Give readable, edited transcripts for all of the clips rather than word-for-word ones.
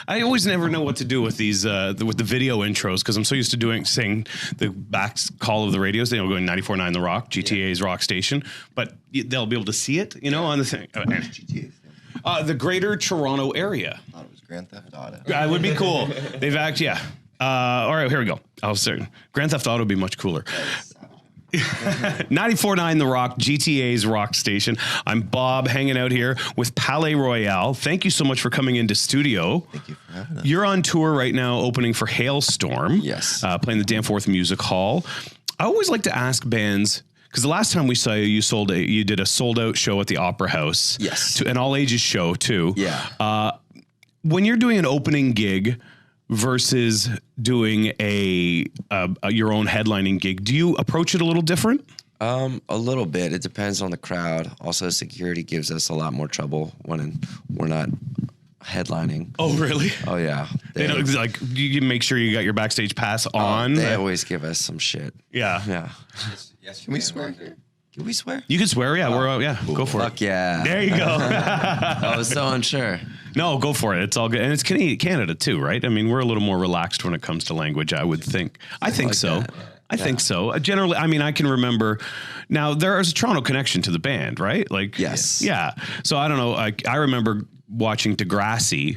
I always never know what to do with these with the video intros because I'm so used to saying the back call of the radios. They'll go 94.9 The Rock, GTA's rock station, but they'll be able to see it, on the thing. GTA. The Greater Toronto Area. I thought it was Grand Theft Auto. It would be cool. They've actually, yeah. All right, here we go. I'll say Grand Theft Auto would be much cooler. 94.9 The Rock, GTA's rock station. I'm Bob, hanging out here with Palaye Royale. Thank you so much for coming into studio. Thank you for having us. You're on tour right now, opening for Hailstorm. Yes. Playing the Danforth Music Hall. I always like to ask bands, because the last time we saw you, you did a sold-out show at the Opera House. Yes. An all-ages show, too. Yeah. When you're doing an opening gig versus doing your own headlining gig, do you approach it a little different? A little bit. It depends on the crowd. Also, security gives us a lot more trouble when we're not headlining. Oh, really? Oh, yeah. They don't, like, you make sure you got your backstage pass on. They always give us some shit. Yeah. Yeah. Yes, can we swear here? Can we swear? You can swear. Yeah, go for Fuck it. yeah. There you go. I was so unsure. No, go for it. It's all good. And it's Canada too, right? I mean, we're a little more relaxed when it comes to language, I would think. I think so. I think so. Generally, I mean, I can remember. Now, there is a Toronto connection to the band, right? Like, yes. Yeah. So I don't know. I remember watching Degrassi,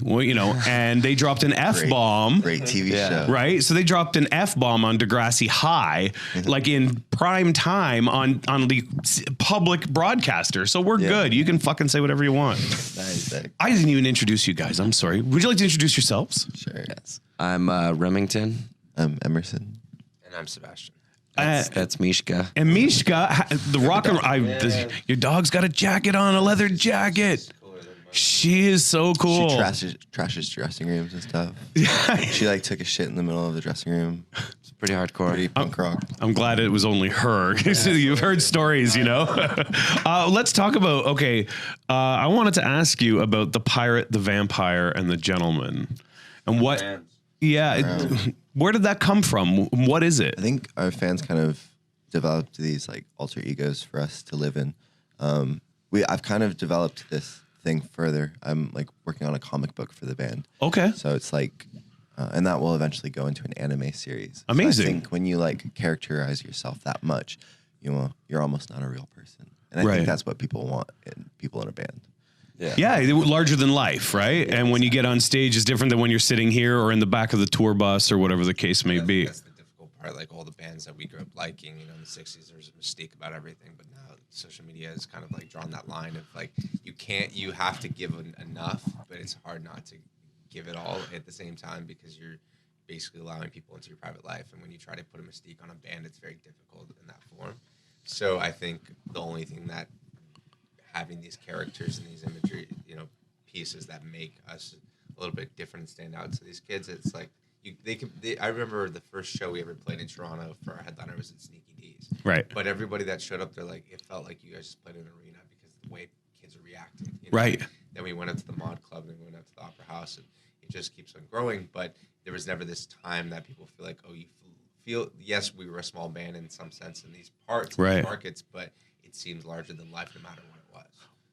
and they dropped an F-bomb. Great TV show. Right? So they dropped an F-bomb on Degrassi High, like in prime time on the public broadcaster. So we're good. You can fucking say whatever you want. Nice. I didn't even introduce you guys. I'm sorry. Would you like to introduce yourselves? Sure. Yes. I'm Remington. I'm Emerson. And I'm Sebastian. That's Mishka. And Mishka, the rocker, your dog's got a jacket on, a leather jacket. She is so cool. She trashes dressing rooms and stuff. She took a shit in the middle of the dressing room. It's pretty hardcore. Pretty punk rock. I'm glad it was only her. You've heard stories, Let's talk about, I wanted to ask you about the pirate, the vampire, and the gentleman. And what, where did that come from? What is it? I think our fans kind of developed these alter egos for us to live in. I've kind of developed this thing further. I'm working on a comic book for the band. Okay. So it's and that will eventually go into an anime series. Amazing. So I think when you characterize yourself that much, you're almost not a real person. And I think that's what people want in people in a band. Yeah, larger than life, right? And when you get on stage, it's different than when you're sitting here or in the back of the tour bus or whatever the case may be. That's the difficult part. All the bands that we grew up liking, in the 60s, there was a mystique about everything. But now social media has kind of drawn that line of you have to give enough, but it's hard not to give it all at the same time because you're basically allowing people into your private life. And when you try to put a mystique on a band, it's very difficult in that form. So I think the only thing that having these characters and these imagery, pieces that make us a little bit different and stand out to these kids. It's I remember the first show we ever played in Toronto for our headliner was at Sneaky Dee's. Right. But everybody that showed up there, it felt like you guys just played in an arena because of the way kids are reacting. Right. Then we went up to the Mod Club, then we went up to the Opera House, and it just keeps on growing. But there was never this time that people feel you feel, yes, we were a small band in some sense in these parts, these markets, but it seems larger than life no matter what it was.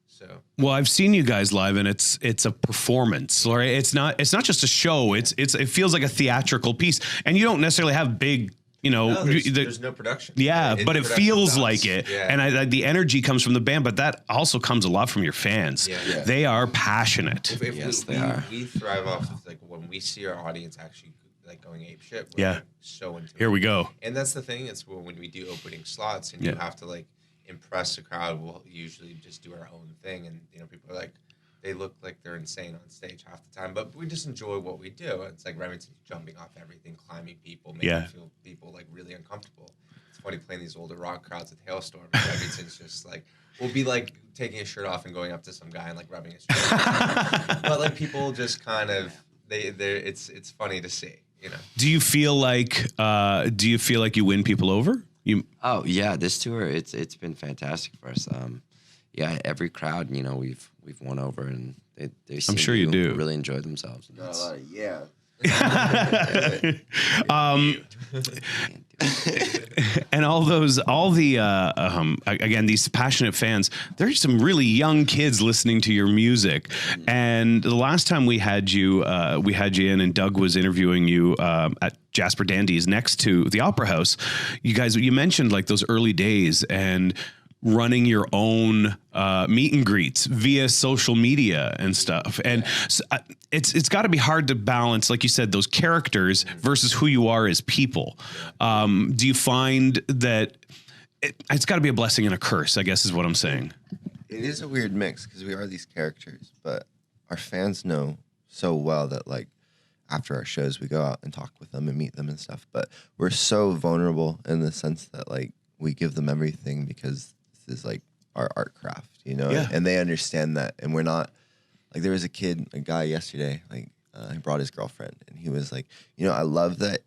So. Well, I've seen you guys live, and it's a performance, right? It's not just a show. It feels like a theatrical piece, and you don't necessarily have big, there's no production. Yeah, but it feels like it, and the energy comes from the band, but that also comes a lot from your fans. Yeah. They are passionate. Yes, they are. We thrive off of when we see our audience actually going ape shit. We're so into it. Here we go. And that's the thing. It's when we do opening slots, and you have to impress the crowd. We'll usually just do our own thing, and people are they look like they're insane on stage half the time, but we just enjoy what we do. It's Remington's jumping off everything, climbing people, making people really uncomfortable. It's funny playing these older rock crowds with Hailstorm. And Remington's just we'll be taking his shirt off and going up to some guy and rubbing his shirt. But people just kind of it's funny to see. Do you feel like you win people over? Oh yeah, this tour it's been fantastic for us. Every crowd we've won over, and they seem I'm sure you do really enjoy themselves. And all the again, these passionate fans, there's some really young kids listening to your music. And the last time we had you in, and Doug was interviewing you at Jasper Dandy's next to the Opera House. You mentioned like those early days and running your own meet and greets via social media and stuff. And so, it's got to be hard to balance, like you said, those characters versus who you are as people. Do you find that it's got to be a blessing and a curse, I guess is what I'm saying? It is a weird mix because we are these characters, but our fans know so well that like after our shows, we go out and talk with them and meet them and stuff. But we're so vulnerable in the sense that like we give them everything because this is like our art craft, you know? Yeah. And they understand that. And we're not like, there was a guy yesterday, like he brought his girlfriend and he was like, you know, I love that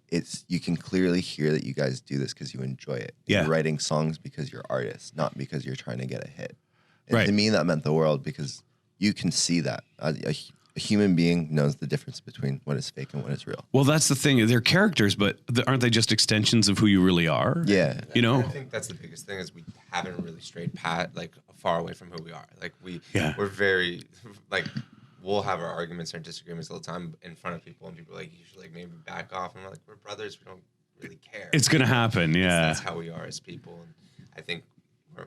you can clearly hear that you guys do this because you enjoy it. Yeah. You're writing songs because you're artists, not because you're trying to get a hit. And Right. to me, that meant the world because you can see that. A human being knows the difference between what is fake and what is real. Well, that's the thing. They're characters, but aren't they just extensions of who you really are? Yeah. You know? I think that's the biggest thing is we haven't really strayed far away from who we are. Like we're very like we'll have our arguments and disagreements all the time in front of people, and people are like, you should like maybe back off. And we're like, we're brothers. We don't really care. It's gonna happen. Yeah. That's how we are as people, and I think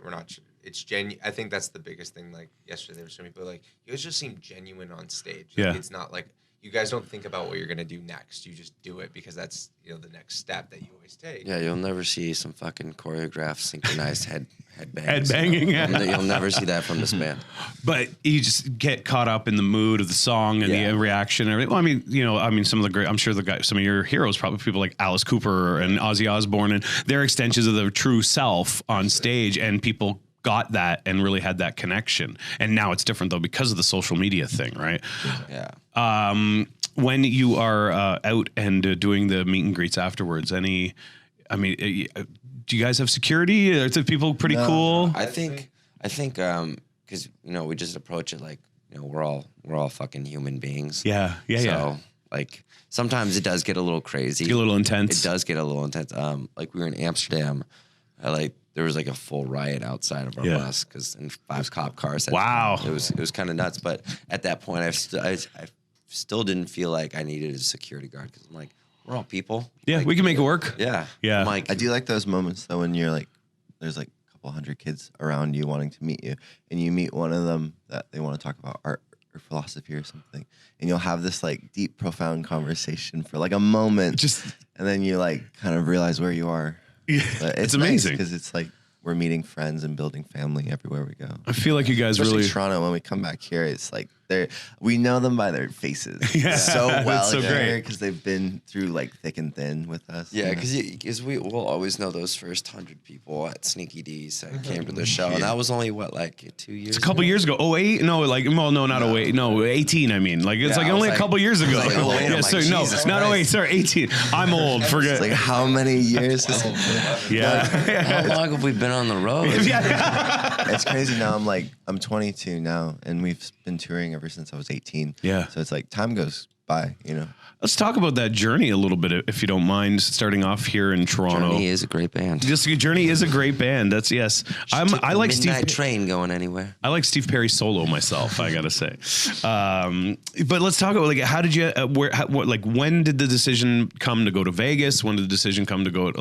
we're not. It's genuine. I think that's the biggest thing. Like yesterday, there were so many people like, you guys just seem genuine on stage. Like, Yeah. it's not like you guys don't think about what you're gonna do next. You just do it because that's the next step that you always take. Yeah, you'll never see some fucking choreographed, synchronized headbangs. Headbanging, yeah. You'll never see that from this band. But you just get caught up in the mood of the song and the reaction and everything. Well, I mean, some of the great, I'm sure some of your heroes, probably people like Alice Cooper and Ozzy Osbourne, and they're extensions of their true self on stage, and people got that and really had that connection. And now it's different though because of the social media thing, right? Yeah. When you are out and doing the meet and greets afterwards, do you guys have security? Are the people pretty cool? I think, because we just approach it like we're all fucking human beings. Yeah. So like sometimes it does get a little crazy, A little intense. It does get a little intense. Like we were in Amsterdam, there was like a full riot outside of our bus because in 5 cop cars. Wow. It was kind of nuts. But at that point, I still didn't feel like I needed a security guard because I'm like, we're all people. Yeah, like, we can make it work. Yeah. Yeah. I'm like, I do like those moments though when you're like, there's like a couple hundred kids around you wanting to meet you, and you meet one of them that they want to talk about art or philosophy or something, and you'll have this like deep, profound conversation for like a moment, and then you like kind of realize where you are. Yeah, but it's amazing because it's like we're meeting friends and building family everywhere we go. I feel like you guys Especially really Toronto. When we come back here, it's like we know them by their faces so well. That's so great because they've been through like thick and thin with us. yeah, because we will always know those first 100 people at Sneaky Dee's that came to the show, and that was only like 2 years. It's a couple years ago. 08? No, not 08. No, 18. I mean, like it's like only a couple years ago. Like 08, I'm like, sorry, no, Jesus not 08. Sorry, 18. I'm old. Forget. It's like how many years? Has it been? Yeah. How long have we been on the road? It's crazy now. I'm 22 now, and we've been touring ever since I was 18. Yeah. So it's like time goes by, Let's talk about that journey a little bit, if you don't mind, starting off here in Toronto. Journey is a great band. Journey is a great band. That's yes. I like Steve. Midnight Train going anywhere. I like Steve Perry solo myself. I gotta say. But let's talk about like how did you when did the decision come to go to Vegas? When did the decision come to go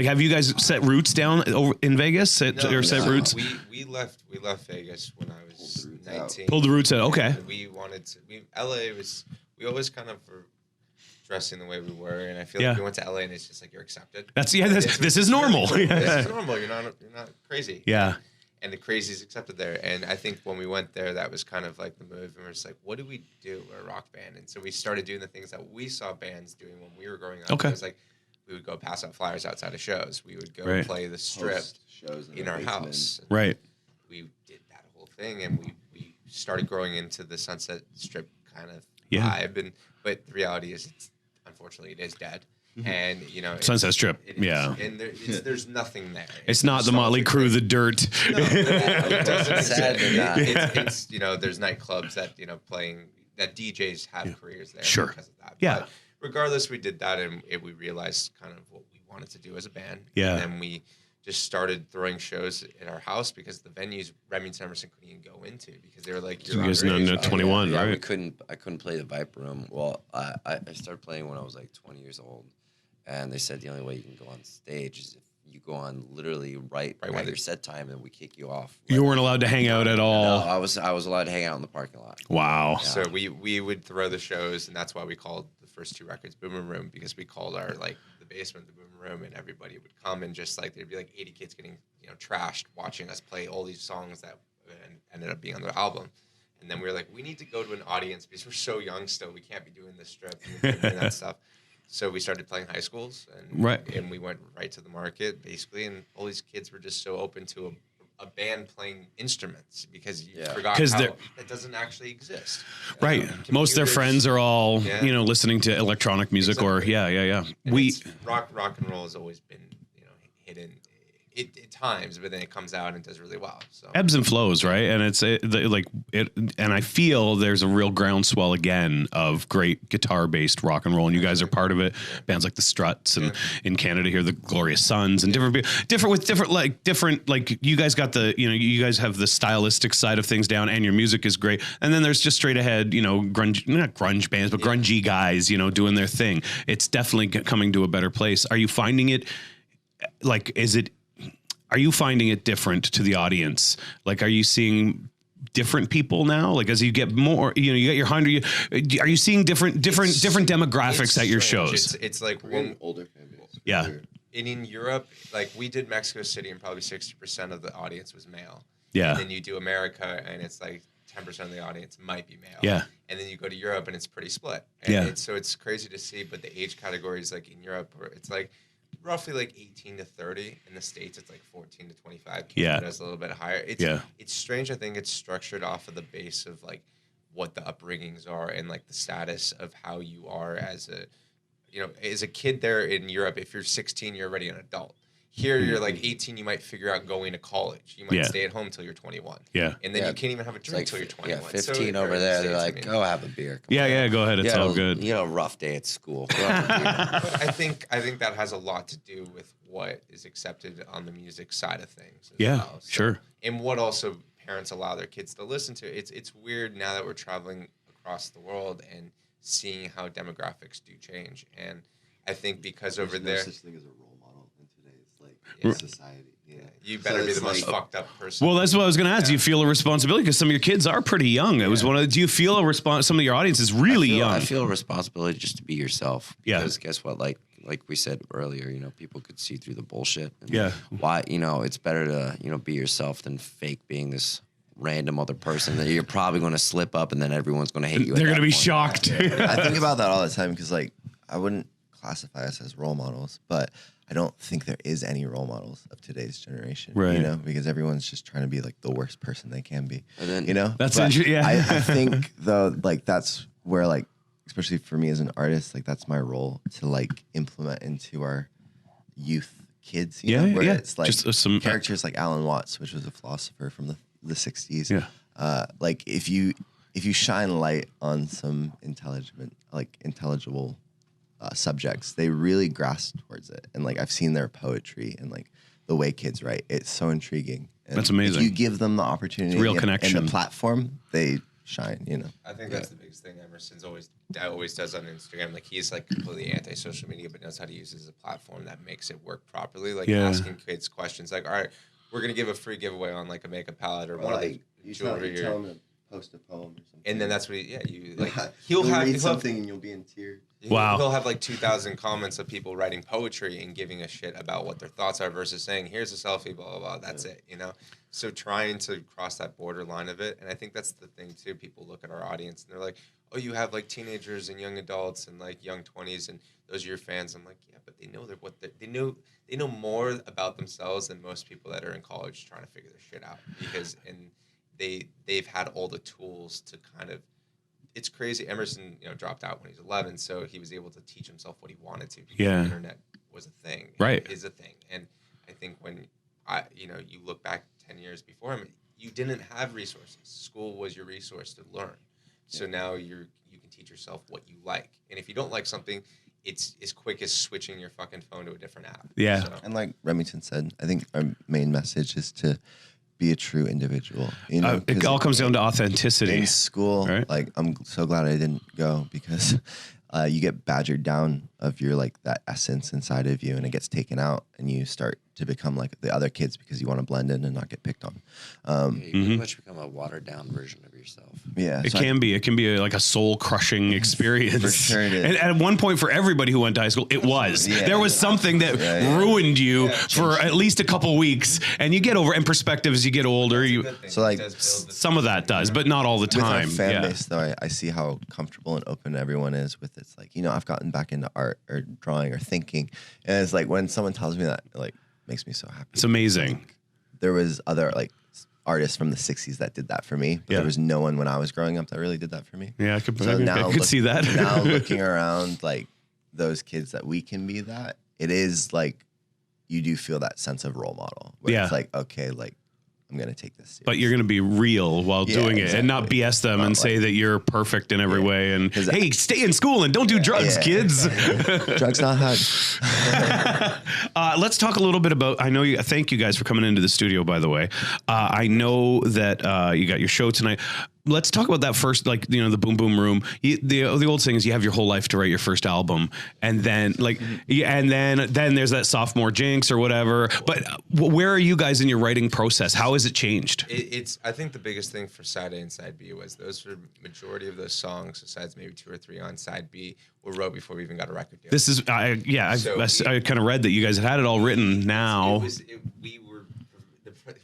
have you guys set roots down over in Vegas? Set roots. We left Vegas when I was 19. Pulled the roots out. Okay. We wanted to. LA was. We always kind of were dressing the way we were, and I feel like we went to LA and it's just like you're accepted. This is normal. Really cool. This is normal. You're not crazy. Yeah. And the crazy is accepted there. And I think when we went there, that was kind of like the move. And we're just like, what do we do? We're a rock band. And so we started doing the things that we saw bands doing when we were growing up. Okay. It was like we would go pass out flyers outside of shows. We would go play the strip shows in our house. Right. We did that whole thing, and we started growing into the Sunset Strip kind of vibe. But the reality is, unfortunately, it is dead. And Sunset Strip, and there's nothing there. It's not the Motley Crue, the Dirt. No, it doesn't. Sadly not. It's there's nightclubs that playing that DJs have careers there Sure. because of that. Yeah. But regardless, we did that, and we realized kind of what we wanted to do as a band. Yeah. And then we just started throwing shows at our house because the venues Remington, Emerson couldn't even go into because they were like, You guys know underage. 21, Yeah, right? I couldn't play the Viper Room. Well, I started playing when I was like 20 years old, and they said the only way you can go on stage is if you go on literally right when your set time, and we kick you off. You weren't allowed to hang out at all. No, I was allowed to hang out in the parking lot. Wow. So we would throw the shows, and that's why we called the first 2 records Boomer Room, because we called our like the basement the Boomer Room, and everybody would come, and just like there'd be like 80 kids getting trashed watching us play all these songs that ended up being on the album. And then we were like, we need to go to an audience because we're so young still. We can't be doing this strip and doing that stuff. So we started playing high schools, and we went right to the market basically, and all these kids were just so open to a band playing instruments because you forgot how that doesn't actually exist. Right. Most of their friends are all, listening to electronic music Exactly. or And rock and roll has always been, hidden at times, but then it comes out and does really well. So ebbs and flows, right? And and I feel there's a real groundswell again of great guitar-based rock and roll, and you guys are part of it. Bands like the Struts, and in Canada here, the Glorious Sons, and different you guys got you guys have the stylistic side of things down, and your music is great. And then there's just straight ahead, grunge, not grunge bands, but grungy guys, doing their thing. It's definitely coming to a better place. Are you finding it? Are you finding it different to the audience? Like, are you seeing different people now? Like, as you get more, you get your 100. Are you seeing different demographics at your shows? It's like We're older fan base. Yeah. And in Europe, like we did Mexico City, and probably 60% of the audience was male. Yeah. And then you do America, and it's like 10% of the audience might be male. Yeah. And then you go to Europe, and it's pretty split. And Yeah. so it's crazy to see, but the age categories, like in Europe, where it's like roughly like 18 to 30. In the States, it's like 14 to 25. Canada's a little bit higher. It's strange. I think it's structured off of the base of like what the upbringings are and like the status of how you are as a kid there in Europe. If you're 16, you're already an adult. Here, you're like 18, you might figure out going to college. You might stay at home till you're 21. Yeah. And then you can't even have a drink till you're 21. Yeah, 15 over there, they're like, go have a beer. Go ahead. It's all good. You had a rough day at school. Go have a beer. But I think that has a lot to do with what is accepted on the music side of things. Well. So, sure. And what also parents allow their kids to listen to. It's weird now that we're traveling across the world and seeing how demographics do change. And I think because There's over no there, such thing as a role model in today's society. you better be the most fucked up person. Well, that's what I was going to ask. Do you feel a responsibility? Because some of your kids are pretty young. It was do you feel a response? Some of your audience is really young. I feel a responsibility just to be yourself. Yeah. Because guess what? Like we said earlier, people could see through the bullshit. And Yeah. Why, it's better to, be yourself than fake being this random other person that you're probably going to slip up and then everyone's going to hate you. They're going to be point. shocked. I think about that all the time because, like, I wouldn't classify us as role models, but I don't think there is any role models of today's generation, Right. Because everyone's just trying to be like the worst person they can be, And then, That's But interesting. Yeah. I think though, like that's where like, especially for me as an artist, like that's my role to like implement into our youth kids, you know, where it's like Just some characters like Alan Watts, which was a philosopher from the 60s. Yeah. Like if you shine light on some intelligible subjects, they really grasp towards it. And like I've seen their poetry and like the way kids write, it's so intriguing. And That's amazing. If you give them the opportunity, Real connection. and the platform, they shine. I think that's the biggest thing Emerson's always does on Instagram. Like he's like completely anti-social media, but knows how to use it as a platform that makes it work properly. Like asking kids questions like, all right, we're going to give a free giveaway on like a makeup palette or one of the jewelry. Tell them to post a poem or something. And then that's what he'll read something and you'll be in tears. Wow. He'll have like 2,000 comments of people writing poetry and giving a shit about what their thoughts are versus saying, here's a selfie, blah, blah, blah. That's it, So trying to cross that borderline of it. And I think that's the thing too. People look at our audience and they're like, oh, you have like teenagers and young adults and like young 20s and those are your fans. I'm like, yeah, but they know they know more about themselves than most people that are in college trying to figure their shit out because they've had all the tools to kind of. It's crazy. Emerson, dropped out when he was 11, so he was able to teach himself what he wanted to because the internet was a thing. Right. Is a thing. And I think when you look back 10 years before him, you didn't have resources. School was your resource to learn. So now you can teach yourself what you like. And if you don't like something, it's as quick as switching your fucking phone to a different app. Yeah. So, And like Remington said, I think our main message is to be a true individual. You know, It 'cause all comes down to authenticity. in school, right? like I'm so glad I didn't go because you get badgered down of your like that essence inside of you, and it gets taken out, and you start to become like the other kids because you want to blend in and not get picked on. You pretty much become a watered down version of yourself. Yeah, It so can be. It can be like a soul crushing experience. For sure it is. And at one point, for everybody who went to high school, it was. Yeah. There was something that ruined you for at least a couple weeks, and you get over. And perspective as you get older, you So, like, some of that does, but not all the with our time. fan Yeah. base, though, I see how comfortable and open everyone is with it's like, you know, I've gotten back into art or drawing or thinking, and it's like when someone tells me that, it like makes me so happy. It's amazing. There was other like artists from the 60s that did that for me, but there was no one when I was growing up that really did that for me. Yeah, I could, So now I could see that. now looking around, like those kids that we can be that, it is like you do feel that sense of role model where Yeah. it's like, okay, like I'm gonna take this seriously. But you're going to be real while Yeah, doing it and not exactly. BS them Not and say like- that you're perfect in every way. And 'Cause hey, stay in school and don't do drugs, Yeah. kids. Drugs not hard. Let's talk a little bit about. I know you. Thank you guys for coming into the studio. By the way, I know that you got your show tonight. Let's talk about that first, like, you know, the Boom Boom Room. The old saying is you have your whole life to write your first album, and then like, and then there's that sophomore jinx or whatever. But where are you guys in your writing process? How has it changed? It's I think the biggest thing for side A and side B was those were majority of those songs, besides maybe 2 or 3 on side B, were wrote before we even got a record deal. This is, I kind of read that you guys had it all written now.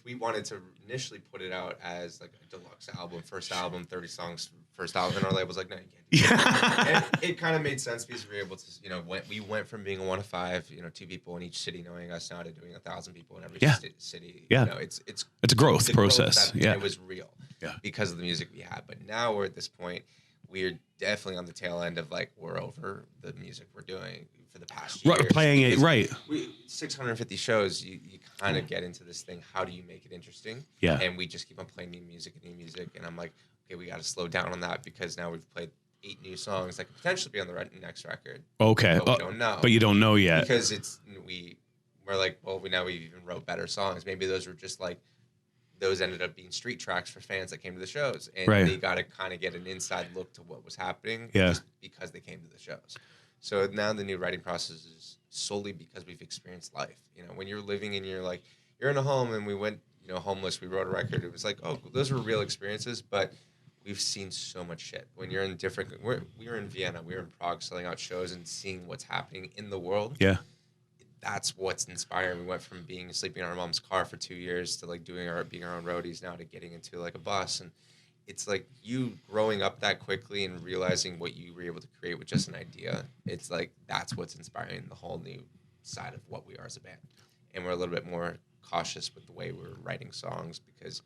We wanted to initially put it out as like a deluxe album, first album, 30 songs, first album, and our label was like, no, you can't. And it kind of made sense because we were able to, you know, we went from being a 1 of 5, you know, 2 people in each city knowing us now to doing 1,000 people in every city. Yeah. You know, it's a growth the process. And Yeah. it was real. Yeah. Because of the music we had. But now we're at this point, we're definitely on the tail end of like we're over the music we're doing for the past year. Right, playing it right. 650 shows, you kind of get into this thing. How do you make it interesting? Yeah. And we just keep on playing new music. And I'm like, okay, we got to slow down on that because now we've played 8 new songs that could potentially be on the next record. Okay. But we don't know. But you don't know yet. Because we're like, well, we even wrote better songs. Maybe those were just like, those ended up being street tracks for fans that came to the shows. And Right. they got to kind of get an inside look to what was happening just because they came to the shows. So now the new writing process is solely because we've experienced life. You know, when you're living and you're like, you're in a home and we went, you know, homeless, we wrote a record. It was like, oh, those were real experiences, but we've seen so much shit. When you're in we were in Vienna, we were in Prague selling out shows and seeing what's happening in the world. Yeah. That's what's inspiring. We went from sleeping in our mom's car for 2 years to like being our own roadies now to getting into like a bus. And it's like you growing up that quickly and realizing what you were able to create with just an idea. It's like, that's what's inspiring the whole new side of what we are as a band. And we're a little bit more cautious with the way we're writing songs because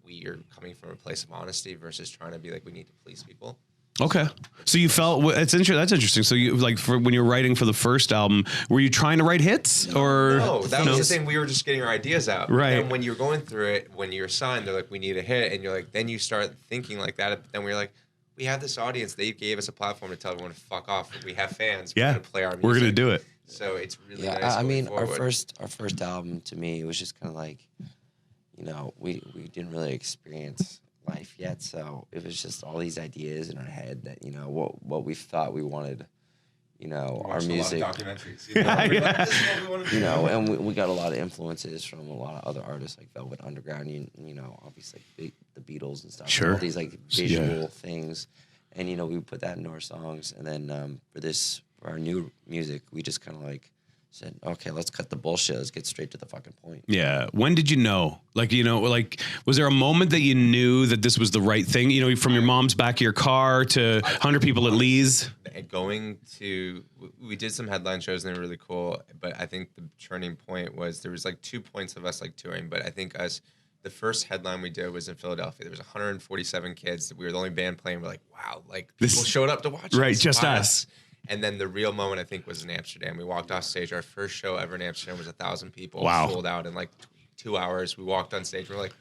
we are coming from a place of honesty versus trying to be like, we need to please people. Okay. So you felt that's interesting. So you like when you're writing for the first album, were you trying to write hits or No, that was the thing. We were just getting our ideas out. Right. And when you're going through it, when you're signed, they're like, we need a hit. And you're like, then you start thinking like that. But then we're like, we have this audience. They gave us a platform to tell everyone to fuck off. We have fans. Yeah. We're going to play our music. We're going to do it. So it's really Yeah, nice. I mean, going forward. our first album to me, it was just kind of like, you know, we didn't really experience life yet, so it was just all these ideas in our head that, you know, what we thought we wanted, you know, our music, you know, and we got a lot of influences from a lot of other artists like Velvet Underground, you know, obviously like the Beatles and stuff, Sure. all these like visual things, and you know, we put that into our songs, and then for our new music, we just kind of like said, okay, let's cut the bullshit. Let's get straight to the fucking point. Yeah. When did you know? Like, you know, like, was there a moment that you knew that this was the right thing? You know, from your mom's back of your car to 100 people at Lee's? We did some headline shows and they were really cool, but I think the turning point was there was like 2 points of us like touring, but I think the first headline we did was in Philadelphia. There was 147 kids. We were the only band playing. We're like, wow, like people showed up to watch Right, us. just Wow. us. And then the real moment, I think, was in Amsterdam. We walked off stage. Our first show ever in Amsterdam was 1,000 people. Wow. Sold out in like 2 hours. We walked on stage. We're like,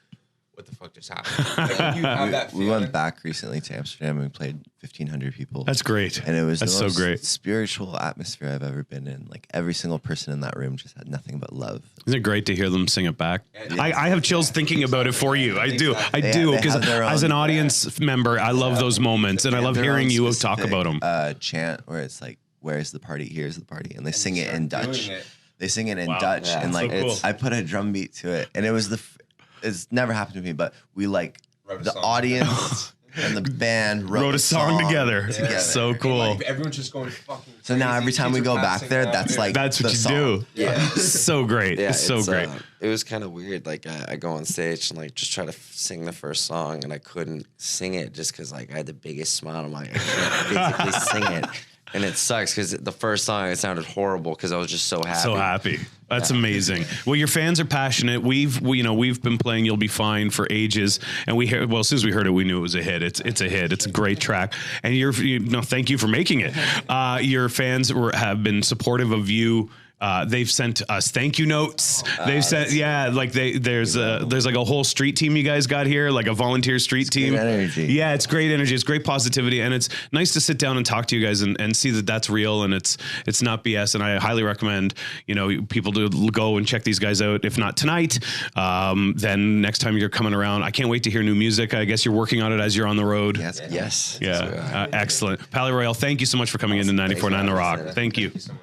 what the fuck just happened? Like, you have that We feeling. went back recently to Amsterdam and we played 1,500 people. That's great. And it was That's the so most great. spiritual atmosphere I've ever been in. Like every single person in that room just had nothing but love. Isn't it great to hear them sing it back? I have chills thinking about it for you. I do. I They- do. they Because have their as own- an audience member, I love those moments. And I love Their hearing own you talk specific, about them. Chant where it's like, "Where's the party? Here's the party," and they sing it start in doing Dutch. it. They sing it in Wow. Dutch, Yeah, and so like cool. I put a drum beat to it, and it was it's never happened to me, but we like Wrote a the song audience and the band Wrote a song together. So cool. Like, everyone's just going fucking. So now crazy. every time Kids we are go back passing there, out. that's like That's what the you song. do. Yeah. So great. Yeah, It's so great. It was kind of weird. Like I go on stage and like just try to sing the first song, and I couldn't sing it just because like I had the biggest smile on my. I can't physically sing it, and it sucks because the first song it sounded horrible because I was just so happy. So happy. That's amazing. Well, your fans are passionate. We've been playing "You'll Be Fine" for ages, and as soon as we heard it, we knew it was a hit. It's a hit. It's a great track, and thank you for making it. Your fans have been supportive of you. They've sent us thank you notes. They've sent, like there's like a whole street team you guys got here, like a volunteer street team. great energy. Yeah, it's great energy. It's great positivity, and it's nice to sit down and talk to you guys and see that that's real and it's not BS. And I highly recommend people to go and check these guys out. If not tonight, then next time you're coming around. I can't wait to hear new music. I guess you're working on it as you're on the road. Yes. Yes. Yeah, excellent. Palaye Royale, thank you so much for coming into 94.9 The Rock. Thank you. Thank you so much.